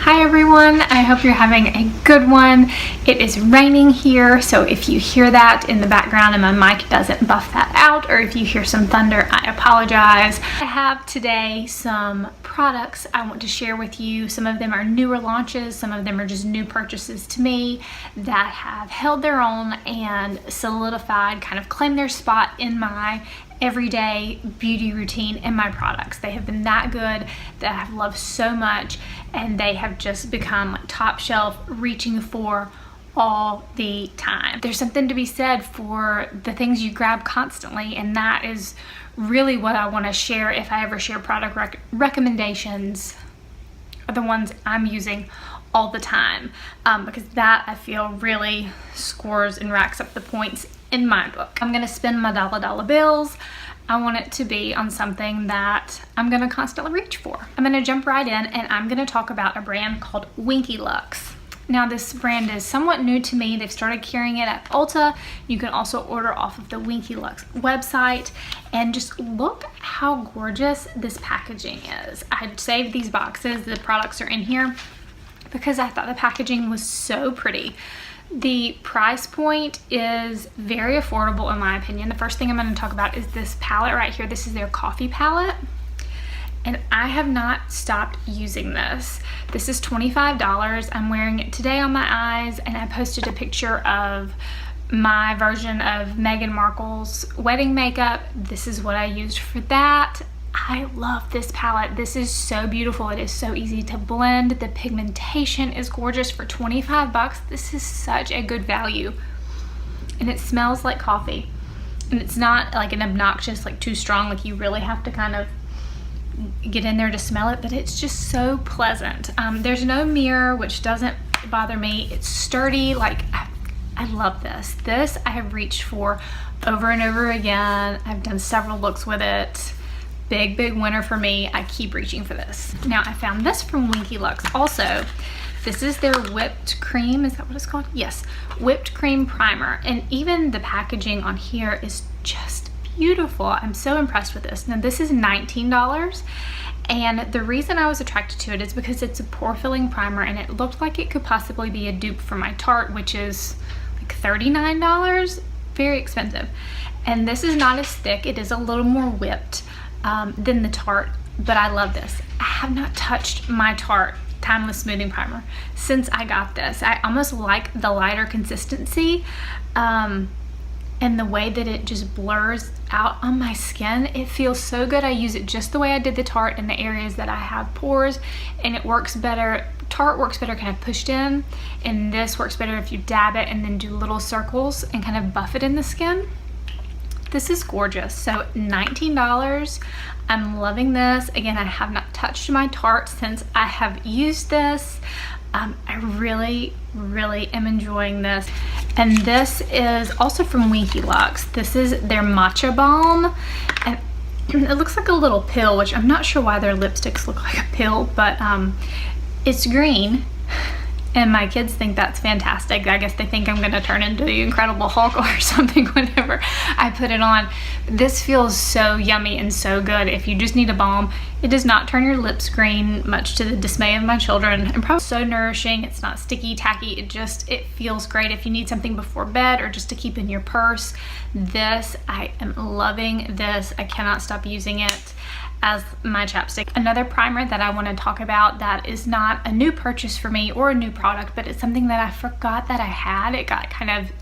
Hi everyone, I hope you're having a good one. It is raining here, so if you hear that in the background and my mic doesn't buff that out, or if you hear some thunder, I apologize. I have today some products I want to share with you. Some of them are newer launches, some of them are just new purchases to me that have held their own and solidified, kind of claimed their spot in my everyday beauty routine in my products. They have been that good, that I've loved so much, and they have just become like top shelf, reaching for all the time. There's something to be said for the things you grab constantly, and that is really what I want to share. If I ever share product recommendations, are the ones I'm using all the time, because that I feel really scores and racks up the points in my book. I'm gonna spend my dollar bills. I want it to be on something that I'm gonna constantly reach for. I'm gonna jump right in and I'm gonna talk about a brand called Winky Luxe. Now this brand is somewhat new to me. They've started carrying it at Ulta. You can also order off of the Winky Luxe website, and just look how gorgeous this packaging is. I saved these boxes, the products are in here, because I thought the packaging was so pretty. The price point is very affordable in my opinion. The first thing I'm going to talk about is this palette right here. This is their coffee palette, and I have not stopped using this. This is $25. I'm wearing it today on my eyes, and I posted a picture of my version of Meghan Markle's wedding makeup. This is what I used for that. I love this palette. This is so beautiful. It is so easy to blend. The pigmentation is gorgeous. For 25 bucks, this is such a good value. And it smells like coffee. And it's not like an obnoxious, like too strong, like you really have to kind of get in there to smell it, but it's just so pleasant. There's no mirror, which doesn't bother me. It's sturdy. Like, I love this. This I have reached for over and over again. I've done several looks with it. Big winner for me. I keep reaching for this. Now I found this from Winky Luxe also. This is their whipped cream, is that what it's called? Yes, whipped cream primer. And even the packaging on here is just beautiful. I'm so impressed with this. Now this is $19. And the reason I was attracted to it is because it's a pore filling primer, and it looked like it could possibly be a dupe for my Tarte, which is like $39, very expensive. And this is not as thick, it is a little more whipped than the Tarte, but I love this. I have not touched my Tarte Timeless Smoothing Primer since I got this. I almost like the lighter consistency, and the way that it just blurs out on my skin. It feels so good. I use it just the way I did the Tarte in the areas that I have pores, and it works better. Tarte works better kind of pushed in, and this works better if you dab it and then do little circles and kind of buff it in the skin. This is gorgeous. So $19. I'm loving this. Again, I have not touched my Tarte since I have used this. I really am enjoying this. And this is also from Winky Luxe. This is their Matcha Balm, and it looks like a little pill, which I'm not sure why their lipsticks look like a pill, but it's green. And my kids think that's fantastic. I guess they think I'm gonna turn into the Incredible Hulk or something whenever I put it on. This feels so yummy and so good. If you just need a balm, it does not turn your lips green, much to the dismay of my children. And probably so nourishing. It's not sticky, tacky. It feels great if you need something before bed or just to keep in your purse. This, I am loving this. I cannot stop using it as my chapstick. Another primer that I want to talk about that is not a new purchase for me or a new product, but it's something that I forgot that I had. It got kind of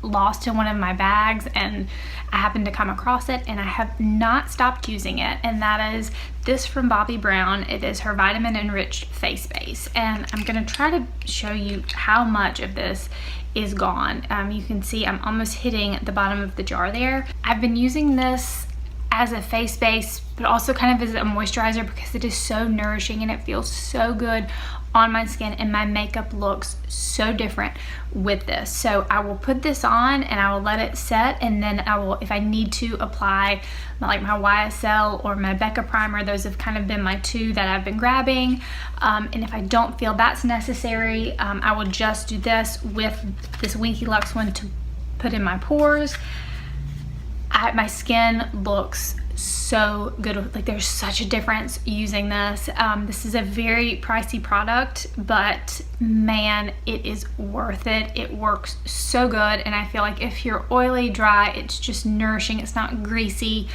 lost in one of my bags, and I happened to come across it, and I have not stopped using it, and that is this from Bobbi Brown. It is her Vitamin Enriched Face Base, and I'm going to try to show you how much of this is gone. You can see I'm almost hitting the bottom of the jar there. I've been using this as a face base, but also kind of as a moisturizer, because it is so nourishing and it feels so good on my skin, and my makeup looks so different with this. So I will put this on and I will let it set, and then I will, if I need to, apply like my YSL or my Becca primer. Those have kind of been my two that I've been grabbing, and if I don't feel that's necessary, I will just do this with this Winky Luxe one to put in my pores. My skin looks so good. Like, there's such a difference using this. This is a very pricey product, but man, it is worth it. It works so good, and I feel like if you're oily, dry, it's just nourishing. It's not greasy.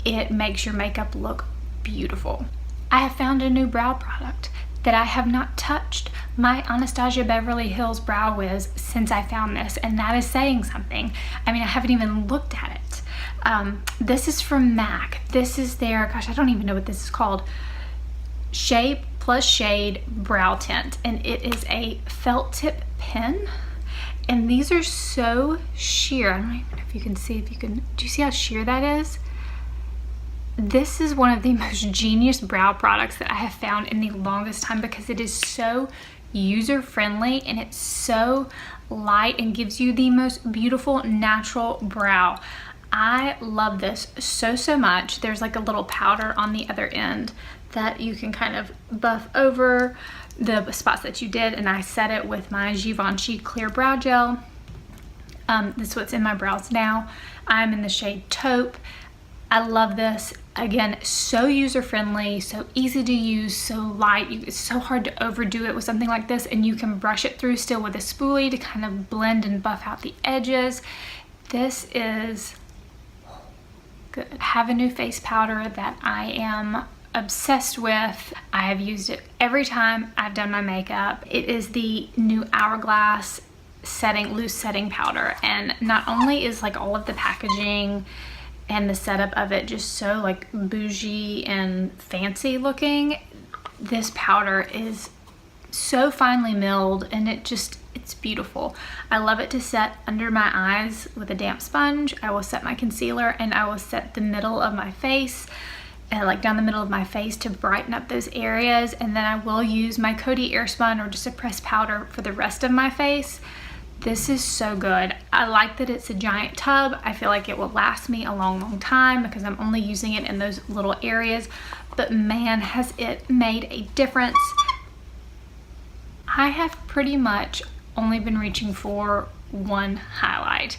It makes your makeup look beautiful. I have found a new brow product that I have not touched my Anastasia Beverly Hills Brow Wiz since I found this, and that is saying something. I mean, I haven't even looked at it. This is from MAC. This is their, gosh, I don't even know what this is called, Shape Plus Shade Brow Tint, and it is a felt tip pen, and these are so sheer. I don't even know if you can see, do you see how sheer that is? This is one of the most genius brow products that I have found in the longest time, because it is so user-friendly and it's so light and gives you the most beautiful natural brow. I love this so much. There's like a little powder on the other end that you can kind of buff over the spots that you did, and I set it with my Givenchy Clear Brow Gel. This is what's in my brows now. I'm in the shade Taupe. I love this. Again, so user-friendly, so easy to use, so light. It's so hard to overdo it with something like this, and you can brush it through still with a spoolie to kind of blend and buff out the edges. This is good. I have a new face powder that I am obsessed with. I have used it every time I've done my makeup. It is the new Hourglass loose setting powder, and not only is like all of the packaging and the setup of it just so like bougie and fancy looking, this powder is so finely milled, and it's beautiful. I love it to set under my eyes with a damp sponge. I will set my concealer, and I will set the middle of my face, like down the middle of my face, to brighten up those areas, and then I will use my Coty Airspun or just a pressed powder for the rest of my face. This is so good. I like that it's a giant tub. I feel like it will last me a long time because I'm only using it in those little areas, but man, has it made a difference. I have pretty much only been reaching for one highlight.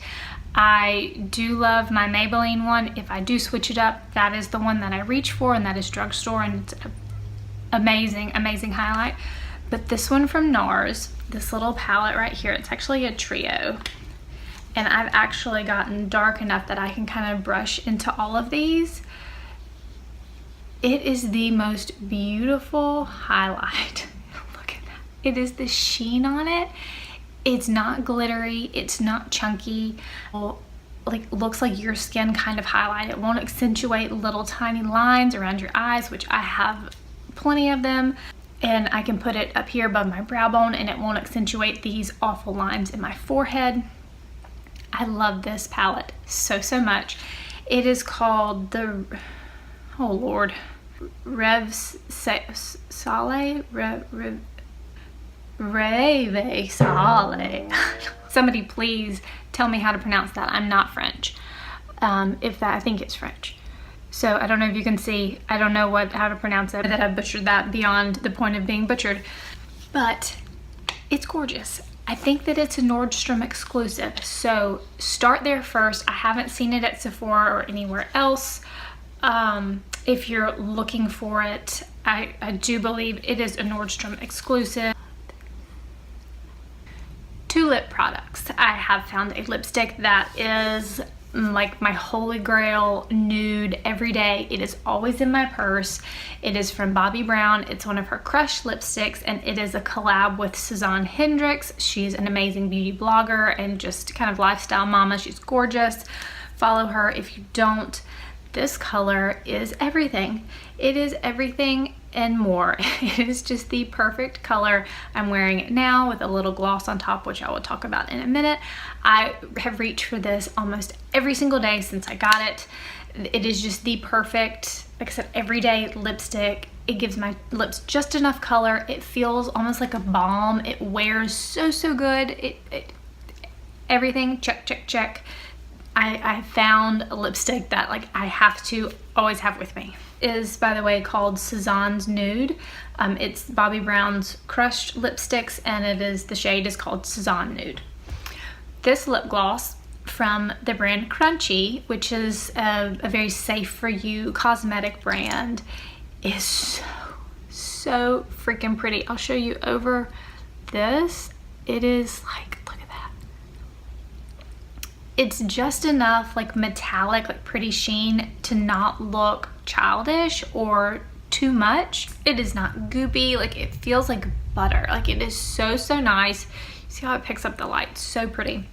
I do love my Maybelline one. If I do switch it up, that is the one that I reach for, and that is Drugstore, and it's an amazing highlight. But this one from NARS, this little palette right here, it's actually a trio, and I've actually gotten dark enough that I can kind of brush into all of these. It is the most beautiful highlight. Look at that. It is the sheen on it. It's not glittery, it's not chunky. Like, looks like your skin kind of highlight. It won't accentuate little tiny lines around your eyes, which I have plenty of them. And I can put it up here above my brow bone, and it won't accentuate these awful lines in my forehead. I love this palette so much. It is called the, oh Lord, Reve Sale? Reve Sale. Somebody please tell me how to pronounce that. I'm not French. I think it's French. So I don't know if you can see, I don't know how to pronounce it, that I butchered that beyond the point of being butchered, but it's gorgeous. I think that it's a Nordstrom exclusive, so start there first. I haven't seen it at Sephora or anywhere else. If you're looking for it, I do believe it is a Nordstrom exclusive. Two lip products. I have found a lipstick that is like my holy grail, nude, every day. It is always in my purse. It is from Bobbi Brown. It's one of her Crush lipsticks, and it is a collab with Sazan Hendricks. She's an amazing beauty blogger and just kind of lifestyle mama. She's gorgeous. Follow her if you don't. This color is everything. It is everything and more. It is just the perfect color. I'm wearing it now with a little gloss on top, which I will talk about in a minute. I have reached for this almost every single day since I got it. It is just the perfect, like I said, everyday lipstick. It gives my lips just enough color. It feels almost like a balm. It wears so good. Everything, check. I found a lipstick that like I have to always have with me. It is, by the way, called Sazan's Nude. It's Bobbi Brown's crushed lipsticks, and the shade is called Sazan Nude. This lip gloss from the brand Crunchi, which is a very safe for you cosmetic brand, is so freaking pretty. I'll show you over this. It is like, look at that. It's just enough like metallic, like pretty sheen to not look childish or too much. It is not goopy, like it feels like butter. Like it is so nice. See how it picks up the light, so pretty.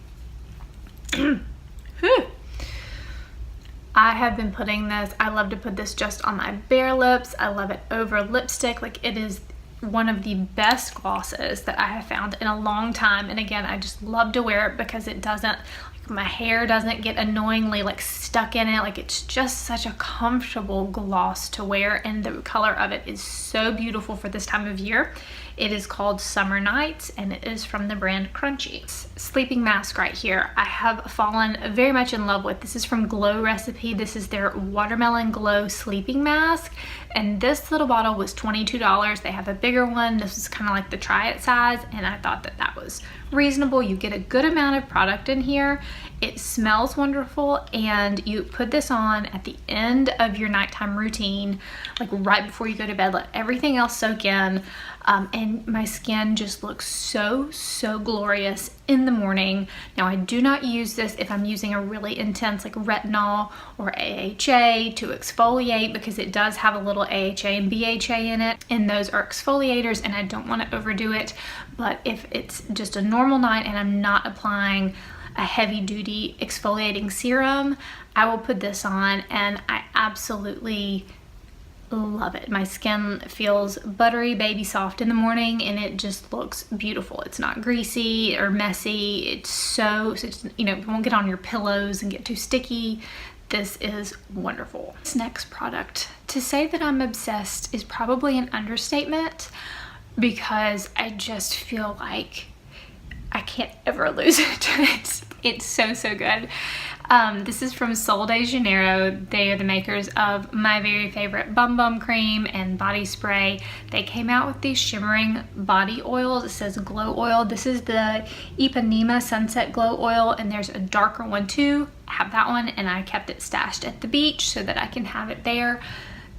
I have been putting this, I love to put this just on my bare lips. I love it over lipstick. Like it is one of the best glosses that I have found in a long time. And again, I just love to wear it because it doesn't, like my hair doesn't get annoyingly like stuck in it. Like it's just such a comfortable gloss to wear, and the color of it is so beautiful for this time of year. It is called Summer Nights, and it is from the brand Crunchi. Sleeping mask right here, I have fallen very much in love with. This is from Glow Recipe. This is their Watermelon Glow Sleeping Mask, and this little bottle was $22. They have a bigger one. This is kind of like the try it size, and I thought that that was reasonable. You get a good amount of product in here. It smells wonderful, and you put this on at the end of your nighttime routine, like right before you go to bed. Let everything else soak in, and my skin just looks so glorious in the morning. Now I do not use this if I'm using a really intense like retinol or AHA to exfoliate, because it does have a little AHA and BHA in it, and those are exfoliators and I don't want to overdo it. But if it's just a normal night and I'm not applying a heavy duty exfoliating serum, I will put this on and I absolutely love it. My skin feels buttery baby soft in the morning, and it just looks beautiful. It's not greasy or messy. It's you know, it won't get on your pillows and get too sticky. This is wonderful. This next product, to say that I'm obsessed is probably an understatement, because I just feel like I can't ever lose it. It's so good. This is from Sol de Janeiro. They are the makers of my very favorite Bum Bum cream and body spray. They came out with these shimmering body oils. It says glow oil. This is the Ipanema Sunset Glow Oil, and there's a darker one too. I have that one, and I kept it stashed at the beach so that I can have it there.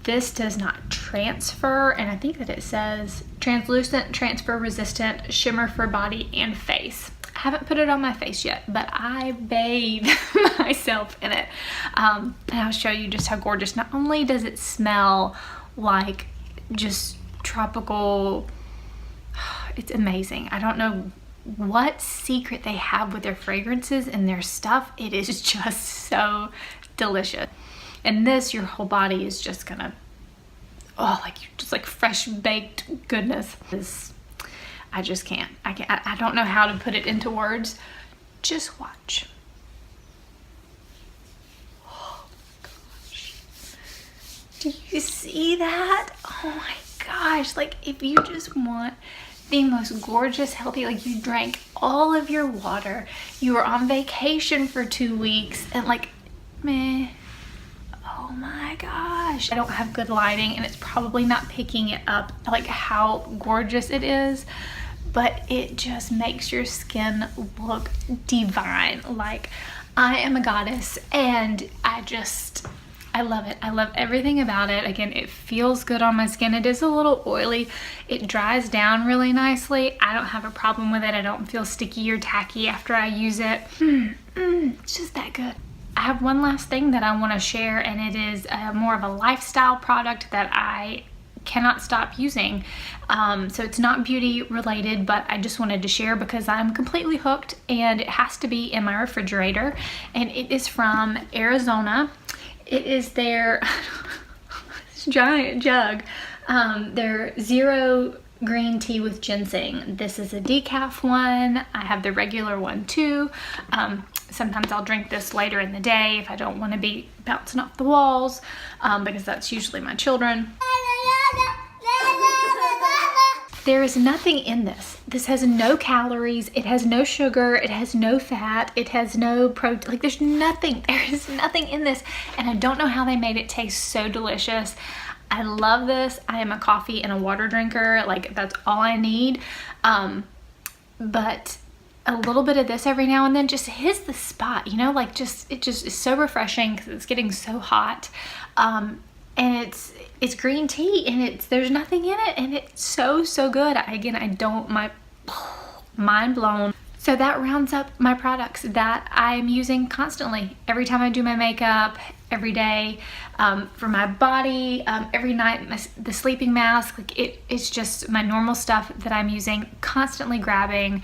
This does not transfer, and I think that it says translucent, transfer resistant, shimmer for body and face. I haven't put it on my face yet, but I bathe myself in it. And I'll show you just how gorgeous. Not only does it smell like just tropical, it's amazing. I don't know what secret they have with their fragrances and their stuff. It is just so delicious. And this, your whole body is just gonna, oh, like just like fresh baked goodness. I just can't. I don't know how to put it into words. Just watch. Oh my gosh. Do you see that? Oh my gosh. Like if you just want the most gorgeous, healthy, like you drank all of your water, you were on vacation for 2 weeks, and like, meh. Oh my gosh. I don't have good lighting, and it's probably not picking it up like how gorgeous it is, but it just makes your skin look divine. Like I am a goddess, and I love it. I love everything about it. Again, it feels good on my skin. It is a little oily. It dries down really nicely. I don't have a problem with it. I don't feel sticky or tacky after I use it. It's just that good. I have one last thing that I want to share, and it is more of a lifestyle product that I cannot stop using. So it's not beauty related, but I just wanted to share because I'm completely hooked, and it has to be in my refrigerator. And it is from Arizona. It is their giant jug. Their zero green tea with ginseng. This is a decaf one. I have the regular one too. Sometimes I'll drink this later in the day if I don't want to be bouncing off the walls, because that's usually my children. There is nothing in this. This has no calories. It has no sugar. It has no fat. It has no protein. Like there's nothing. There is nothing in this. And I don't know how they made it taste so delicious. I love this. I am a coffee and a water drinker. Like that's all I need. But a little bit of this every now and then just hits the spot, you know, like it just is so refreshing because it's getting so hot. And it's green tea, and there's nothing in it, and it's so good. My mind blown. So that rounds up my products that I'm using constantly. Every time I do my makeup, every day, for my body, every night, the sleeping mask, like it's just my normal stuff that I'm using, constantly grabbing.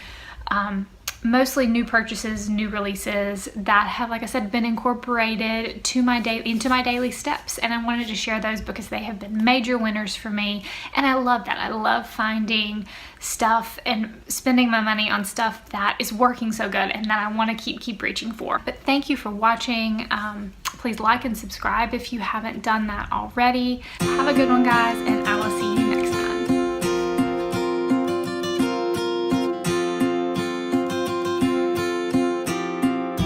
Mostly new purchases, new releases that have, like I said, been incorporated into my daily steps, and I wanted to share those because they have been major winners for me, and I love that. I love finding stuff and spending my money on stuff that is working so good and that I want to keep reaching for. But thank you for watching. Please like and subscribe if you haven't done that already. Have a good one, guys, and I will see you